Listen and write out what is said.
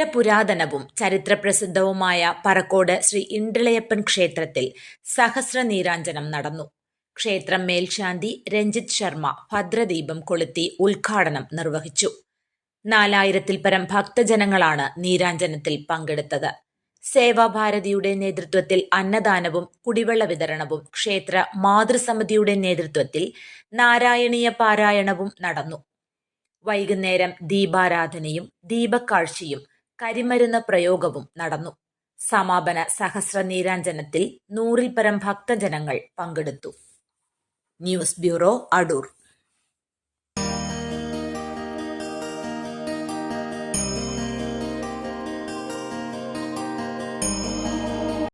ചിരപുരാതനവും ചരിത്രപ്രസിദ്ധവുമായ പറക്കോട് ശ്രീ ഇണ്ടിളയപ്പൻ ക്ഷേത്രത്തിൽ സഹസ്രനീരാഞ്ജനം നടന്നു. ക്ഷേത്രം മേൽശാന്തി രഞ്ജിത് ശർമ്മ ഭദ്രദീപം കൊളുത്തി ഉദ്ഘാടനം നിർവഹിച്ചു. 4000-ൽ പരം ഭക്തജനങ്ങളാണ് നീരാഞ്ജനത്തിൽ പങ്കെടുത്തത്. സേവാഭാരതിയുടെ നേതൃത്വത്തിൽ അന്നദാനവും കുടിവെള്ള വിതരണവും, ക്ഷേത്ര മാതൃസമിതിയുടെ നേതൃത്വത്തിൽ നാരായണീയ പാരായണവും നടന്നു. വൈകുന്നേരം ദീപാരാധനയും ദീപക്കാഴ്ചയും കരിമരുന്ന് പ്രയോഗവും നടന്നു. സമാപന സഹസ്രനീരാഞ്ജനത്തിൽ 100-ൽ പരം ഭക്തജനങ്ങൾ പങ്കെടുത്തു. News bureau, Adoor.